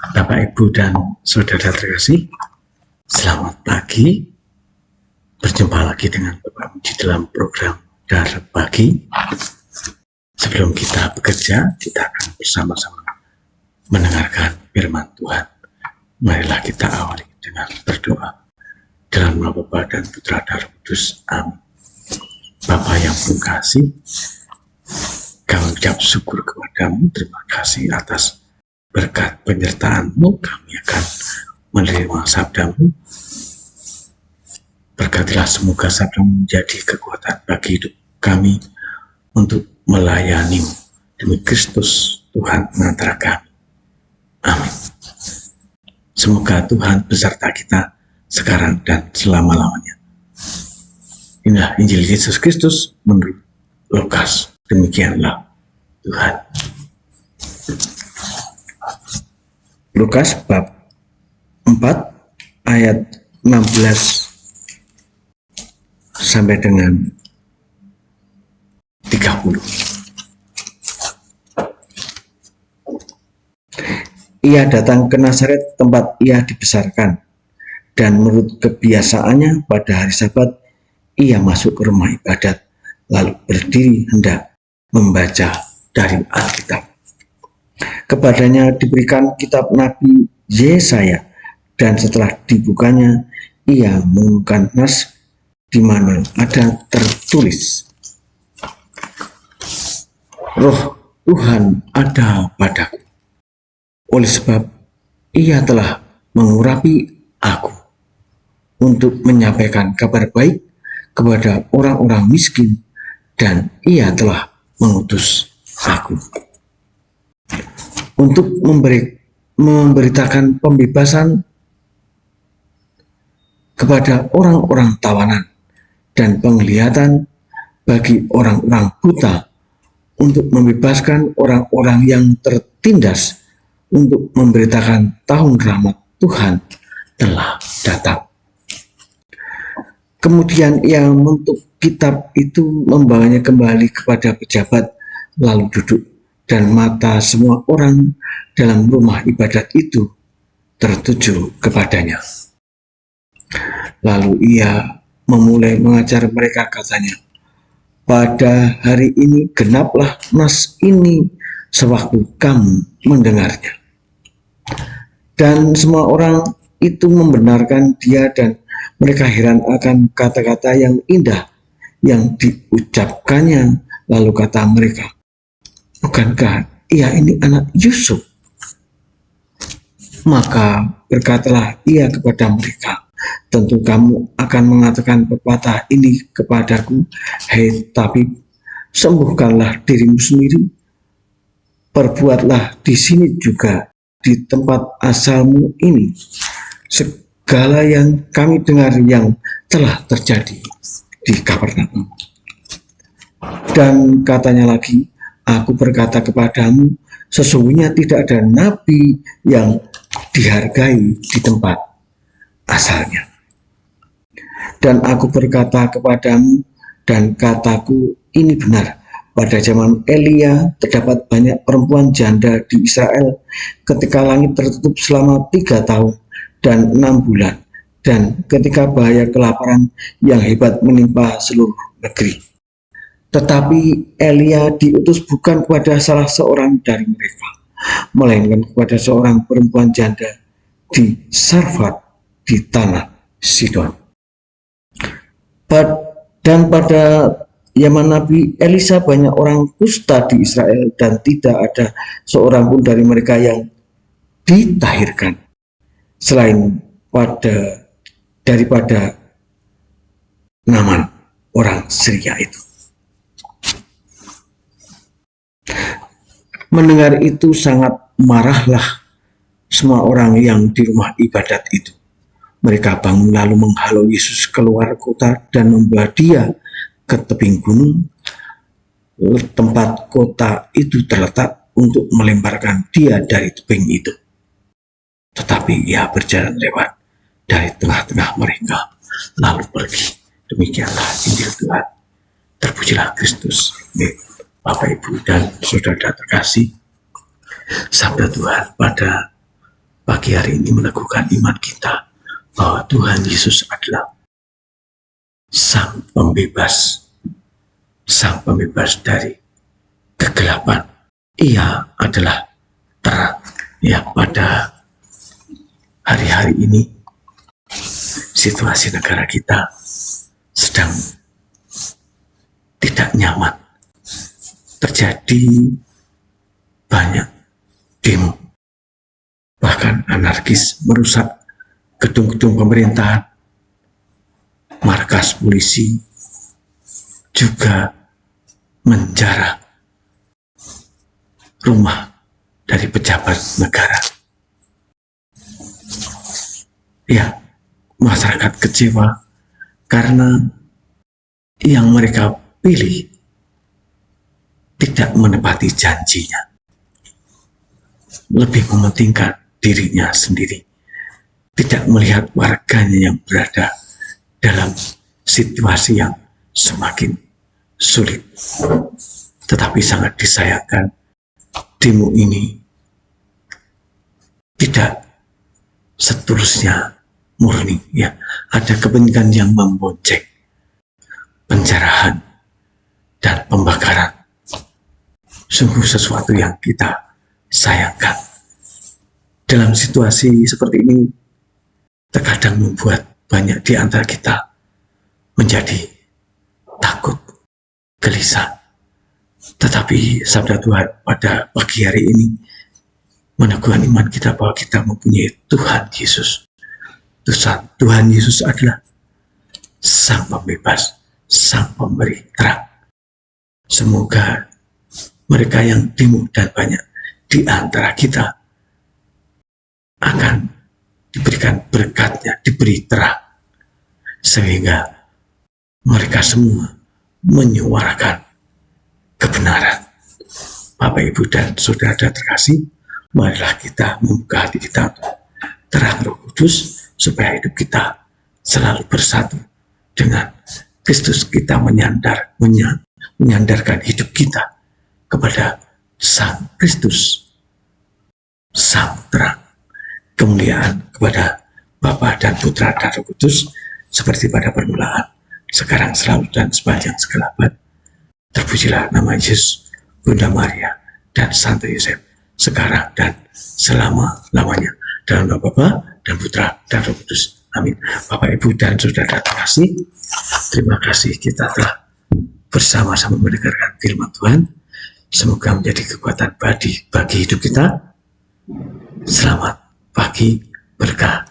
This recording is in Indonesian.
Bapak, Ibu, dan Saudara terkasih, selamat pagi. Berjumpa lagi dengan Bapak di dalam program Dar Pagi. Sebelum kita bekerja, kita akan bersama-sama mendengarkan firman Tuhan. Marilah kita awali dengan berdoa. Dalam nama Bapa dan Putra dan Roh Kudus. Amin. Bapa yang penuh kasih, kami ucap syukur kepadamu. Terima kasih atas berkat penyertaan-Mu. Kami akan menerima sabda-Mu. Berkatilah semoga sabda-Mu menjadi kekuatan bagi hidup kami untuk melayani-Mu demi Kristus Tuhan antara kami. Amin. Semoga Tuhan beserta kita sekarang dan selama-lamanya. Inilah Injil Yesus Kristus menurut Lukas. Demikianlah Tuhan. Lukas bab 4 ayat 16 sampai dengan 30. Ia datang ke Nazaret, tempat ia dibesarkan, dan menurut kebiasaannya pada hari Sabat ia masuk ke rumah ibadat, lalu berdiri hendak membaca dari Alkitab. Kepadanya diberikan kitab Nabi Yesaya, dan setelah dibukanya ia menemukan nas di mana ada tertulis, Roh Tuhan ada padaku, oleh sebab ia telah mengurapi aku untuk menyampaikan kabar baik kepada orang-orang miskin, dan ia telah mengutus aku untuk memberitakan pembebasan kepada orang-orang tawanan dan penglihatan bagi orang-orang buta, untuk membebaskan orang-orang yang tertindas, untuk memberitakan tahun rahmat Tuhan telah datang. Kemudian ia menutup kitab itu, membawanya kembali kepada pejabat, lalu duduk, dan mata semua orang dalam rumah ibadat itu tertuju kepadanya. Lalu ia memulai mengajar mereka, katanya, pada hari ini genaplah nas ini sewaktu kamu mendengarnya. Dan semua orang itu membenarkan dia, dan mereka heran akan kata-kata yang indah yang diucapkannya. Lalu kata mereka, bukankah ia ini anak Yusuf? Maka berkatalah ia kepada mereka, tentu kamu akan mengatakan pepatah ini kepadaku, hei tabib, sembuhkanlah dirimu sendiri, perbuatlah di sini juga di tempat asalmu ini segala yang kami dengar yang telah terjadi di Kapernaum. Dan katanya lagi, aku berkata kepadamu, sesungguhnya tidak ada nabi yang dihargai di tempat asalnya. Dan aku berkata kepadamu, dan kataku ini benar, pada zaman Elia terdapat banyak perempuan janda di Israel ketika langit tertutup selama 3 tahun dan 6 bulan, dan ketika bahaya kelaparan yang hebat menimpa seluruh negeri. Tetapi Elia diutus bukan kepada salah seorang dari mereka, melainkan kepada seorang perempuan janda di Sarfat di tanah Sidon. Dan pada zaman Nabi Elisa banyak orang kusta di Israel, dan tidak ada seorang pun dari mereka yang ditahirkan selain daripada Naaman orang Syria itu. Mendengar itu sangat marahlah semua orang yang di rumah ibadat itu. Mereka bangun lalu menghalau Yesus keluar kota dan membawa dia ke tebing gunung tempat kota itu terletak, untuk melemparkan dia dari tebing itu. Tetapi ia berjalan lewat dari tengah-tengah mereka lalu pergi. Demikianlah Injil Tuhan. Terpujilah Kristus. Bapak, Ibu, dan Saudara terkasih, sabda Tuhan pada pagi hari ini meneguhkan iman kita bahwa Tuhan Yesus adalah Sang Pembebas dari kegelapan. Ia adalah terang. Ya, pada hari-hari ini situasi negara kita sedang tidak nyaman. Terjadi banyak demo, bahkan anarkis merusak gedung-gedung pemerintahan, markas polisi, juga menjarah rumah dari pejabat negara. Ya, masyarakat kecewa karena yang mereka pilih tidak menepati janjinya, lebih mementingkan dirinya sendiri, tidak melihat warganya yang berada dalam situasi yang semakin sulit. Tetapi sangat disayangkan, demo ini tidak seterusnya murni. Ya, ada kepentingan yang membonceng, penjarahan dan pembakaran. Sungguh sesuatu yang kita sayangkan. Dalam situasi seperti ini, terkadang membuat banyak di antara kita menjadi takut, gelisah. Tetapi sabda Tuhan pada pagi hari ini meneguhkan iman kita bahwa kita mempunyai Tuhan Yesus. Tuhan Yesus adalah Sang Pembebas, Sang Pemberi terang. Semoga mereka yang demo dan banyak di antara kita akan diberikan berkatnya, diberi terang, sehingga mereka semua menyuarakan kebenaran. Bapak, Ibu, dan Saudara terkasih, marilah kita membuka hati kita untuk terang Roh Kudus, supaya hidup kita selalu bersatu dengan Kristus. Kita menyandarkan hidup kita kepada Sang Kristus, Sang Terang. Kemuliaan kepada Bapa dan Putra dan Roh Kudus, seperti pada permulaan, sekarang, selalu, dan sepanjang segala abad. Terpujilah nama Yesus, Bunda Maria, dan Santo Yosef, sekarang dan selama-lamanya. Dalam nama Bapa dan Putra dan Roh Kudus. Amin. Bapak, Ibu, dan Saudara terkasih, terima kasih kita telah bersama-sama mendengarkan firman Tuhan. Semoga menjadi kekuatan bagi hidup kita. Selamat pagi berkah.